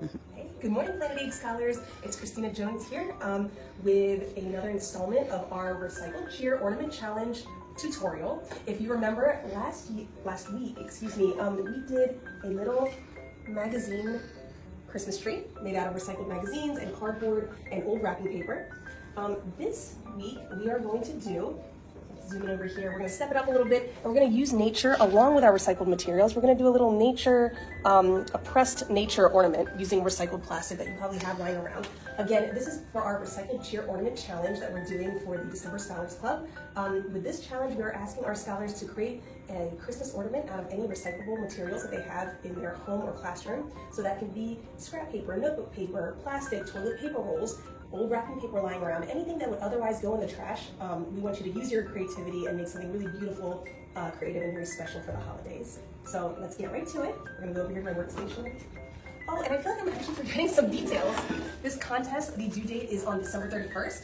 Hey, good morning, Planet 8 scholars. It's Christina Jones here with another installment of our Recycled Cheer Ornament Challenge tutorial. If you remember, last week, we did a little magazine Christmas tree made out of recycled magazines and cardboard and old wrapping paper. This week, we are going to do, let's zoom in over here, we're going to step it up a little bit, and we're going to use nature along with our recycled materials. We're going to do a little nature, a pressed nature ornament using recycled plastic that you probably have lying around. Again, this is for our Recycled Cheer Ornament Challenge that we're doing for the December Scholars Club. With this challenge, we are asking our scholars to create a Christmas ornament out of any recyclable materials that they have in their home or classroom. So that can be scrap paper, notebook paper, plastic, toilet paper rolls, old wrapping paper lying around, anything that would otherwise go in the trash. We want you to use your creativity and make something really beautiful, creative, and very special for the holidays. So let's get right to it. We're gonna go over here to my workstation. Oh, and I feel like I'm actually forgetting some details. This contest, the due date is on December 31st.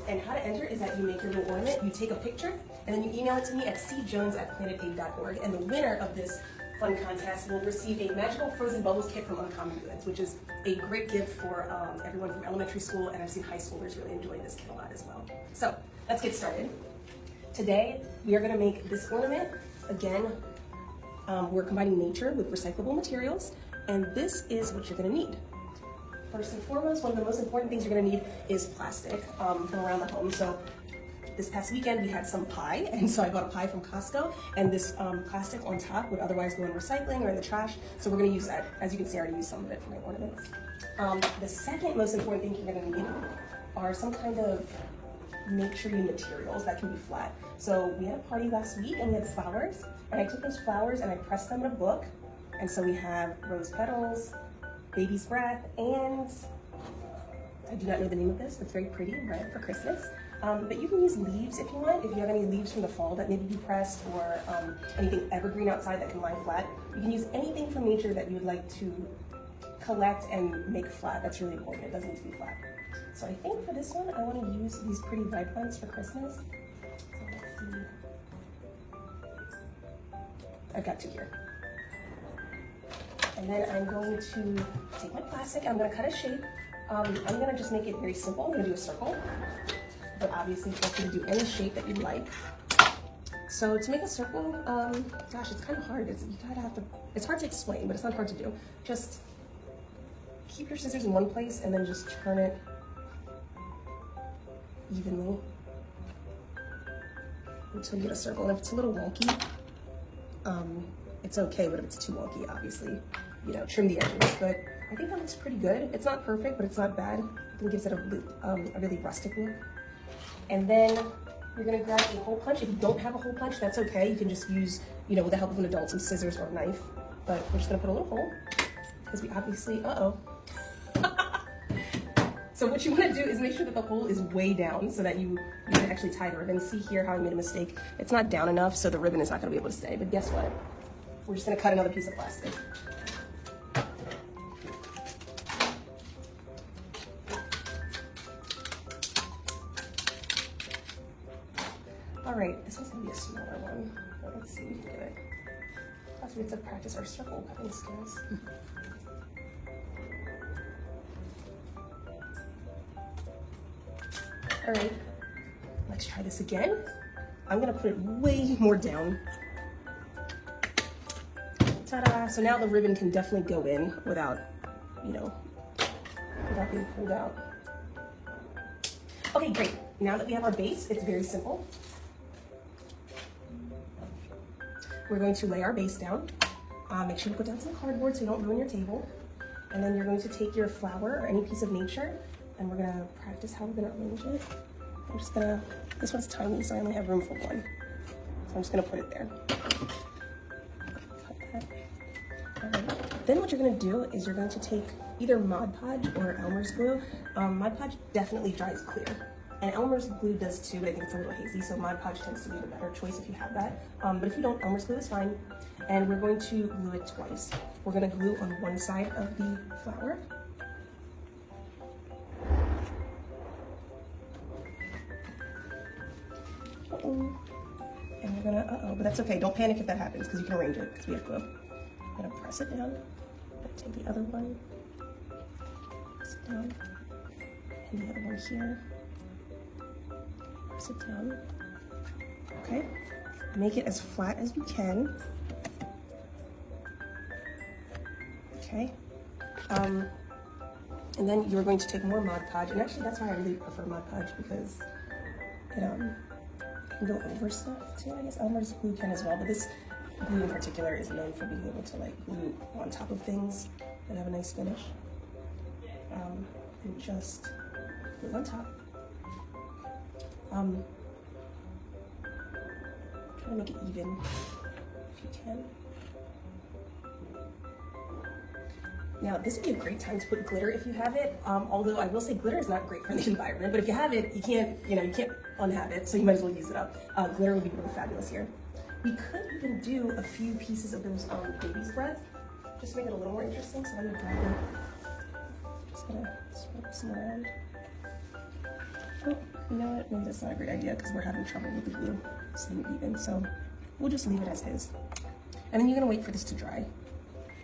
And how to enter is that you make your little ornament, you take a picture, and then you email it to me at cjones@planet8.org. And the winner of this fun contest will receive a magical frozen bubbles kit from Uncommon Goods, which is a great gift for everyone from elementary school, and I've seen high schoolers really enjoy this kit a lot as well. So let's get started. Today, we are gonna make this ornament. Again, we're combining nature with recyclable materials, and this is what you're gonna need. First and foremost, one of the most important things you're gonna need is plastic from around the home. So this past weekend we had some pie, and so I bought a pie from Costco, and this plastic on top would otherwise go in recycling or in the trash, so we're gonna use that. As you can see, I already used some of it for my ornaments. The second most important thing you're gonna need are some kind of nature-y materials that can be flat. So we had a party last week and we had flowers, and I took those flowers and I pressed them in a book. And so we have rose petals, baby's breath, and I do not know the name of this, but it's very pretty and red for Christmas. But you can use leaves if you want. If you have any leaves from the fall that maybe you pressed, or anything evergreen outside that can lie flat. You can use anything from nature that you would like to collect and make flat. That's really important. It doesn't need to be flat. So I think for this one, I want to use these pretty red ones for Christmas. So let's see. I've got two here. And then I'm going to take my plastic, I'm going to cut a shape. I'm going to just make it very simple. I'm going to do a circle, but obviously feel free to do any shape that you like. So to make a circle, gosh, it's kind of hard. It's hard to explain, but it's not hard to do. Just keep your scissors in one place and then just turn it evenly until you get a circle. And if it's a little wonky, it's okay, but if it's too wonky, obviously, trim the edges. But I think that looks pretty good. It's not perfect, but it's not bad. I think it gives it a really rustic look. And then you're gonna grab a hole punch. If you don't have a hole punch, that's okay. You can just use, with the help of an adult, some scissors or a knife. But we're just gonna put a little hole, because we obviously, So what you wanna do is make sure that the hole is way down so that you can actually tie the ribbon. See here how I made a mistake? It's not down enough, so the ribbon is not gonna be able to stay. But guess what? We're just gonna cut another piece of plastic. All right, this one's gonna be a smaller one. But let's see if we can do it. Plus we have to practice our circle cutting skills. All right, let's try this again. I'm gonna put it way more down. Ta-da! So now the ribbon can definitely go in without being pulled out. Okay, great. Now that we have our base, it's very simple. We're going to lay our base down. Make sure to put down some cardboard so you don't ruin your table. And then you're going to take your flower or any piece of nature, and we're gonna practice how we're gonna arrange it. This one's tiny, so I only have room for one. So I'm just gonna put it there. Cut that. All right. Then what you're gonna do is you're going to take either Mod Podge or Elmer's glue. Mod Podge definitely dries clear. And Elmer's glue does too, but I think it's a little hazy, so Mod Podge tends to be the better choice if you have that. But if you don't, Elmer's glue is fine. And we're going to glue it twice. We're gonna glue on one side of the flower. And we're gonna, but that's okay, don't panic if that happens, because you can arrange it, because we have glue. I'm gonna press it down, take the other one, press it down, and the other one here, press it down. Okay, make it as flat as you can. Okay, and then you're going to take more Mod Podge, and actually that's why I really prefer Mod Podge, because it can go over stuff too, I guess. Elmer's glue can as well, but this glue in particular is known for being able to like glue on top of things that have a nice finish. And just glue on top. Try to make it even if you can. Now, this would be a great time to put glitter if you have it. Although I will say glitter is not great for the environment, but if you have it, you can't unhave it, so you might as well use it up. Glitter would be really fabulous here. We could even do a few pieces of those baby's breath, just to make it a little more interesting. So let me grab it. Just gonna swipe some around. Oh, you know what? Maybe that's not a great idea because we're having trouble with the glue staying even. So we'll just leave it as is. And then you're gonna wait for this to dry.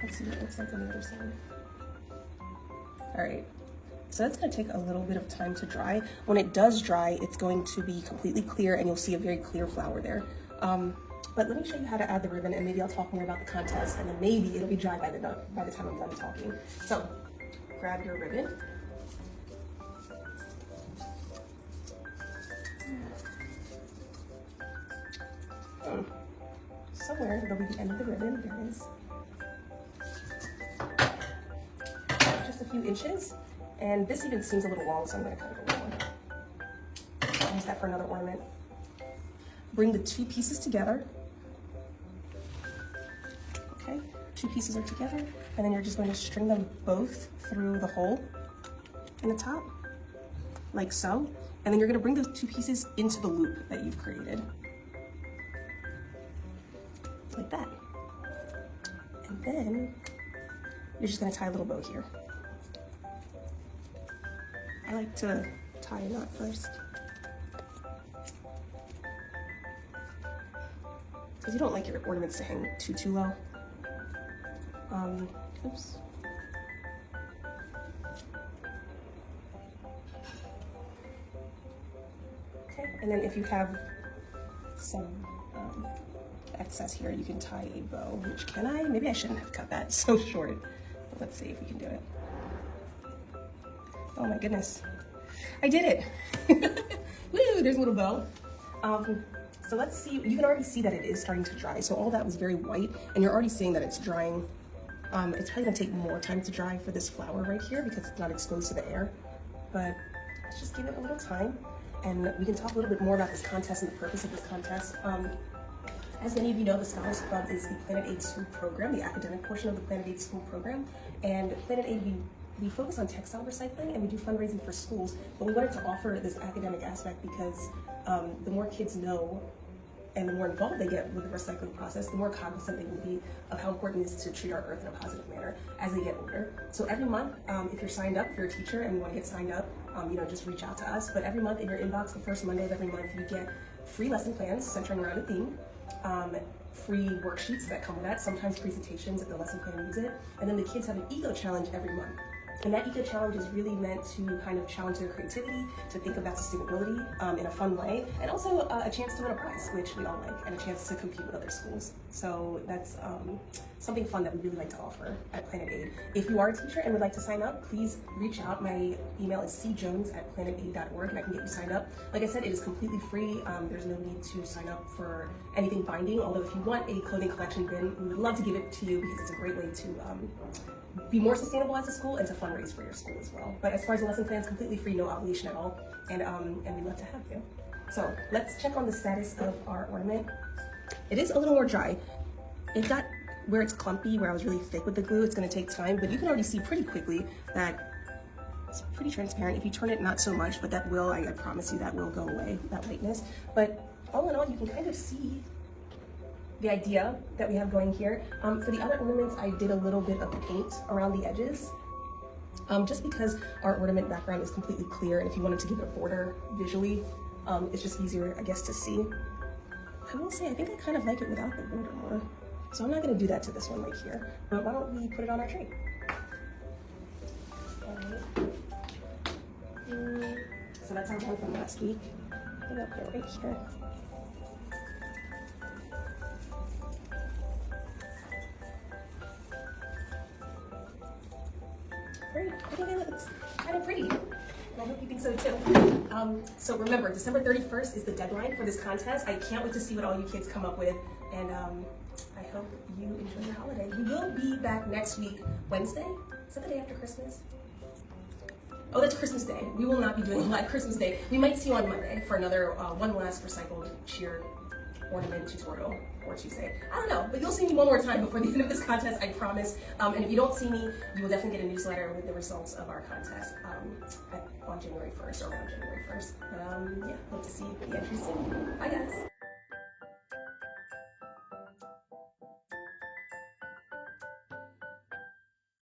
Let's see what it looks like on the other side. All right, so that's gonna take a little bit of time to dry. When it does dry, it's going to be completely clear and you'll see a very clear flower there. But let me show you how to add the ribbon, and maybe I'll talk more about the contest, and then maybe it'll be dry by the time I'm done talking. So grab your ribbon. Somewhere there'll be the end of the ribbon. There it is. Just a few inches, and this even seems a little long, so I'm going to cut it a little more. I'll use that for another ornament. Bring the two pieces together. Okay, two pieces are together, and then you're just going to string them both through the hole in the top, like so. And then you're going to bring those two pieces into the loop that you've created, like that. And then you're just going to tie a little bow here. I like to tie a knot first, because you don't like your ornaments to hang too low. Oops. Okay, and then if you have some excess here, you can tie a bow, which can I? Maybe I shouldn't have cut that so short, but let's see if we can do it. Oh my goodness, I did it. Woo, there's a little bow. So let's see, you can already see that it is starting to dry. So all that was very white, and you're already seeing that it's drying. It's probably gonna take more time to dry for this flower right here because it's not exposed to the air, but let's just give it a little time, and we can talk a little bit more about this contest and the purpose of this contest. As many of you know, the Scholars Club is the Planet Aid School program, the academic portion of the Planet Aid School program, and Planet Aid, we focus on textile recycling and we do fundraising for schools, but we wanted to offer this academic aspect because the more kids know and the more involved they get with the recycling process, the more cognizant they will be of how important it is to treat our earth in a positive manner as they get older. So every month, if you're signed up, if you're a teacher and you want to get signed up, just reach out to us. But every month in your inbox, the first Monday of every month, you get free lesson plans centering around a theme, free worksheets that come with that, sometimes presentations if the lesson plan needs it, and then the kids have an eco challenge every month. And that eco challenge is really meant to kind of challenge their creativity, to think about sustainability in a fun way, and also a chance to win a prize, which we all like, and a chance to compete with other schools. So that's something fun that we really like to offer at Planet Aid. If you are a teacher and would like to sign up, please reach out. My email is cjones@planetaid.org, and I can get you signed up. Like I said, it is completely free. There's no need to sign up for anything binding, although if you want a clothing collection bin, we would love to give it to you because it's a great way to be more sustainable as a school and to fundraise for your school as well. But as far as the lesson plan, it's completely free, no obligation at all, and we'd love to have you. So let's check on the status of our ornament. It is a little more dry. It got where it's clumpy, where I was really thick with the glue. It's going to take time, but you can already see pretty quickly that it's pretty transparent. If you turn it, not so much, but that will, I promise you, that will go away, that lightness. But all in all, you can kind of see the idea that we have going here. For the other ornaments, I did a little bit of paint around the edges, just because our ornament background is completely clear, and if you wanted to give it a border visually, it's just easier, I guess, to see. I will say, I think I kind of like it without the border more, so I'm not gonna do that to this one right here, but why don't we put it on our tree? So that's our one from last week. I think I'll put it right here. Great. I think it looks kind of pretty. I hope you think so too. So remember, December 31st is the deadline for this contest. I can't wait to see what all you kids come up with, and I hope you enjoy your holiday. We will be back next week, Wednesday. Is that the day after Christmas? Oh, that's Christmas Day. We will not be doing a live Christmas Day. We might see you on Monday for another one last recycled cheer ornament tutorial, or Tuesday. I don't know, but you'll see me one more time before the end of this contest, I promise. And if you don't see me, you will definitely get a newsletter with the results of our contest on January 1st, or around January 1st. But yeah, hope to see the entries soon. Bye guys.